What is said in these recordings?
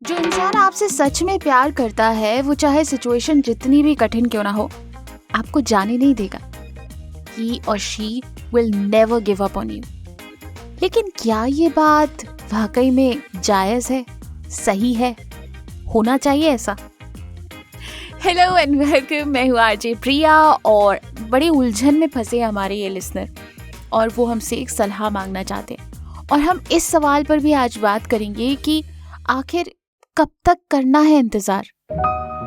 जो इंसान आपसे सच में प्यार करता है वो चाहे सिचुएशन जितनी भी कठिन क्यों ना हो, आपको जाने नहीं देगा। He or she will never give up on you। लेकिन क्या ये बात वाकई में जायज़ है, सही है, होना चाहिए ऐसा? हेलो एंड वेलकम, मैं हूँ आरजे प्रिया और बड़ी उलझन में फंसे हमारे ये लिसनर और वो हमसे एक सलाह मांगना चाहते हैं। और हम इस सवाल पर भी आज बात करेंगे कि आखिर कब तक करना है इंतज़ार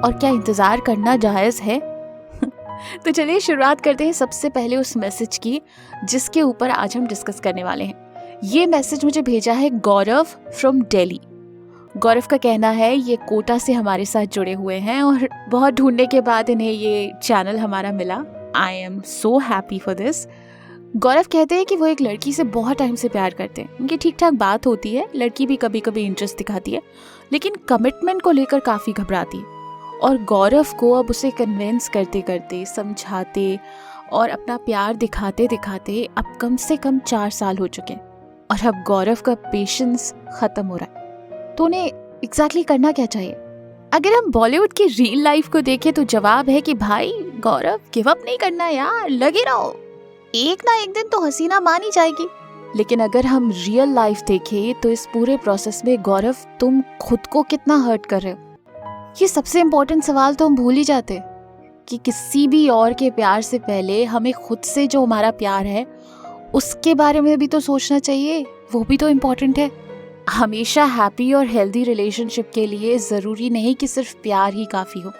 और क्या इंतज़ार करना जायज़ है? तो चलिए शुरुआत करते हैं सबसे पहले उस मैसेज की जिसके ऊपर आज हम डिस्कस करने वाले हैं। ये मैसेज मुझे भेजा है गौरव फ्रॉम दिल्ली। गौरव का कहना है ये कोटा से हमारे साथ जुड़े हुए हैं और बहुत ढूंढने के बाद इन्हें ये चैनल हमारा मिला। I am so happy for this. Gaurav कहते हैं कि वो एक लड़की से बहुत टाइम से प्यार करते हैं। उनकी ठीक ठाक बात होती है, लड़की भी कभी कभी इंटरेस्ट दिखाती है, लेकिन कमिटमेंट को लेकर काफ़ी घबराती है। और गौरव को अब उसे कन्विंस करते करते, समझाते और अपना प्यार दिखाते दिखाते अब कम से कम 4 साल हो चुके हैं और अब गौरव का पेशेंस ख़त्म हो रहा है। तो उन्हें एग्जैक्टली करना क्या चाहिए? अगर हम बॉलीवुड की रियल लाइफ को देखें तो जवाब है कि भाई गौरव, गिव अप नहीं करना यार, लगे रहो, एक ना एक दिन तो हसीना मान ही जाएगी। लेकिन अगर हम रियल लाइफ देखें तो इस पूरे प्रोसेस में गौरव, तुम खुद को कितना हर्ट कर रहे हो? ये सबसे इम्पोर्टेंट सवाल तो हम भूल ही जाते हैं कि किसी भी और के प्यार से पहले हमें खुद से जो हमारा प्यार है उसके बारे में भी तो सोचना चाहिए, वो भी तो इम्पोर्टेंट है। हमेशा हैप्पी और हेल्दी रिलेशनशिप के लिए ज़रूरी नहीं कि सिर्फ प्यार ही काफ़ी हो।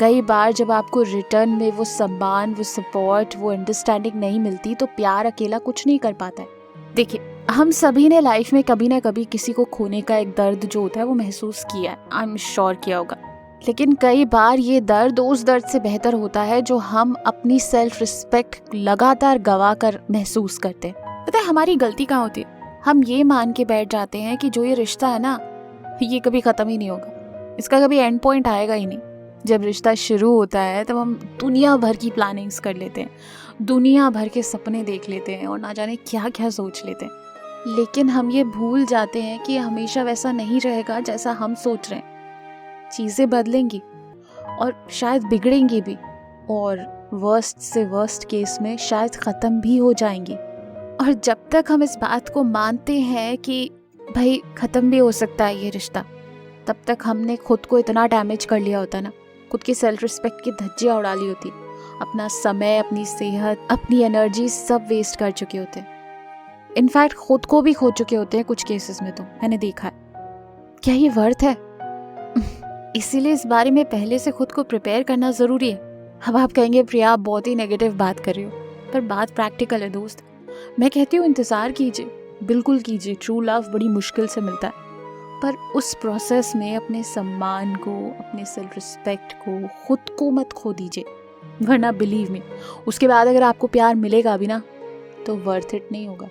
कई बार जब आपको रिटर्न में वो सम्मान, वो सपोर्ट, वो अंडरस्टैंडिंग नहीं मिलती तो प्यार अकेला कुछ नहीं कर पाता है। देखिए, हम सभी ने लाइफ में कभी ना कभी किसी को खोने का एक दर्द जो होता है वो महसूस किया है, आई एम श्योर किया होगा। लेकिन कई बार ये दर्द उस दर्द से बेहतर होता है जो हम अपनी सेल्फ रिस्पेक्ट लगातार गवा कर महसूस करते हैं। पता है हमारी गलती कहाँ होती है? हम ये मान के बैठ जाते हैं कि जो ये रिश्ता है ना, ये कभी ख़त्म ही नहीं होगा, इसका कभी एंड पॉइंट आएगा ही नहीं। जब रिश्ता शुरू होता है तब हम दुनिया भर की प्लानिंग्स कर लेते हैं, दुनिया भर के सपने देख लेते हैं और ना जाने क्या क्या सोच लेते हैं। लेकिन हम ये भूल जाते हैं कि हमेशा वैसा नहीं रहेगा जैसा हम सोच रहे हैं। चीज़ें बदलेंगी और शायद बिगड़ेंगी भी, और वर्स्ट से वर्स्ट केस में शायद ख़त्म भी हो जाएंगी। और जब तक हम इस बात को मानते हैं कि भाई ख़त्म भी हो सकता है ये रिश्ता, तब तक हमने खुद को इतना डैमेज कर लिया होता ना, खुद की सेल्फ रिस्पेक्ट की धज्जियाँ उड़ा ली होती, अपना समय, अपनी सेहत, अपनी एनर्जी सब वेस्ट कर चुके होते हैं। इनफैक्ट खुद को भी खो चुके होते हैं कुछ केसेस में, तो मैंने देखा है। क्या ये वर्थ है? इसीलिए इस बारे में पहले से खुद को प्रिपेयर करना ज़रूरी है। अब आप कहेंगे प्रिया आप बहुत ही नेगेटिव बात कर रही हो, पर बात प्रैक्टिकल है दोस्त। मैं कहती हूँ इंतज़ार कीजिए, बिल्कुल कीजिए। ट्रू लव बड़ी मुश्किल से मिलता है, पर उस प्रोसेस में अपने सम्मान को, अपने सेल्फ रिस्पेक्ट को, खुद को मत खो दीजिए, वरना बिलीव मी उसके बाद अगर आपको प्यार मिलेगा भी ना तो वर्थ इट नहीं होगा।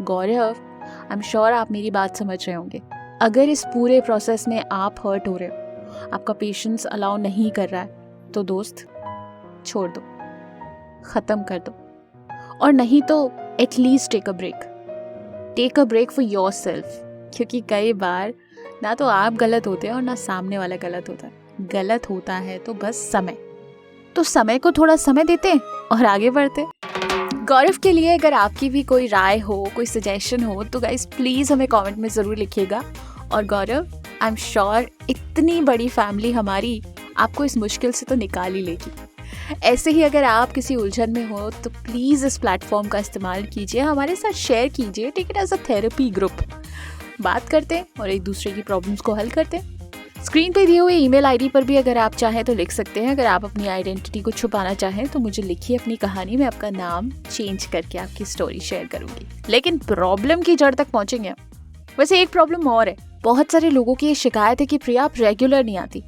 गौरव, आई एम श्योर आप मेरी बात समझ रहे होंगे। अगर इस पूरे प्रोसेस में आप हर्ट हो रहे हो, आपका पेशेंस अलाउ नहीं कर रहा है, तो दोस्त छोड़ दो, ख़त्म कर दो। और नहीं तो at least take a break for yourself. क्योंकि कई बार ना तो आप गलत होते हैं और ना सामने वाला गलत होता है। गलत होता है तो बस समय, तो समय को थोड़ा समय देते हैं और आगे बढ़ते। गौरव के लिए अगर आपकी भी कोई राय हो, कोई सजेशन हो तो गाइस प्लीज़ हमें कमेंट में ज़रूर लिखिएगा। और गौरव, आई एम श्योर इतनी बड़ी फैमिली हमारी आपको इस मुश्किल से तो निकाल ही लेगी। ऐसे ही अगर आप किसी उलझन में हो तो प्लीज़ इस प्लेटफॉर्म का इस्तेमाल कीजिए, हमारे साथ शेयर कीजिए, take it as a therapy group. बात करते हैं और एक दूसरे की प्रॉब्लम्स को हल करते हैं। स्क्रीन पे दिए हुए ईमेल आईडी पर भी अगर आप चाहें तो लिख सकते हैं। अगर आप अपनी आइडेंटिटी को छुपाना चाहें तो मुझे लिखिए अपनी कहानी में, आपका नाम चेंज करके आपकी स्टोरी शेयर करूंगी। लेकिन प्रॉब्लम की जड़ तक पहुंचेंगे। वैसे एक प्रॉब्लम और है, बहुत सारे लोगों की ये शिकायत है कि प्रिया आप रेगुलर नहीं आती।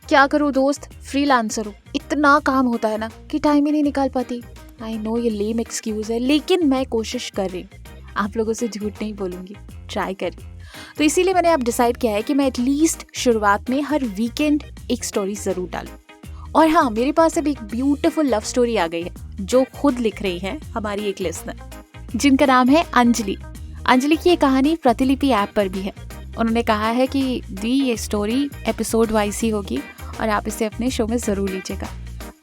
क्या करूँ दोस्त, फ्रीलांसर हूँ, इतना काम होता है ना कि टाइम ही नहीं निकाल पाती। आई नो ये लेम एक्सक्यूज है, लेकिन मैं कोशिश कर रही हूँ, आप लोगों से झूठ नहीं बोलूँगी, ट्राई करिए। तो इसीलिए मैंने अब डिसाइड किया है कि मैं एटलीस्ट शुरुआत में हर वीकेंड एक स्टोरी ज़रूर डालूं। और हाँ, मेरे पास अब एक ब्यूटीफुल लव स्टोरी आ गई है जो खुद लिख रही है हमारी एक लिसनर, जिनका नाम है अंजलि। अंजलि की ये कहानी प्रतिलिपि ऐप पर भी है उन्होंने कहा है कि दी ये स्टोरी एपिसोड वाइज ही होगी और आप इसे अपने शो में ज़रूर लीजिएगा।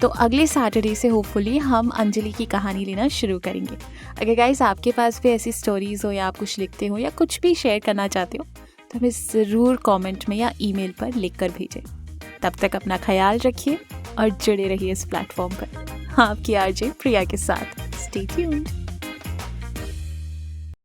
तो अगले सैटरडे से होपफुली हम अंजलि की कहानी लेना शुरू करेंगे। अगर गाइस आपके पास भी ऐसी स्टोरीज़ हो या आप कुछ लिखते हो या कुछ भी शेयर करना चाहते हो तो हमें ज़रूर कमेंट में या ईमेल पर लिख कर भेजें। तब तक अपना ख्याल रखिए और जुड़े रहिए इस प्लेटफॉर्म पर। आपकी आरजे प्रिया के साथ। Stay tuned.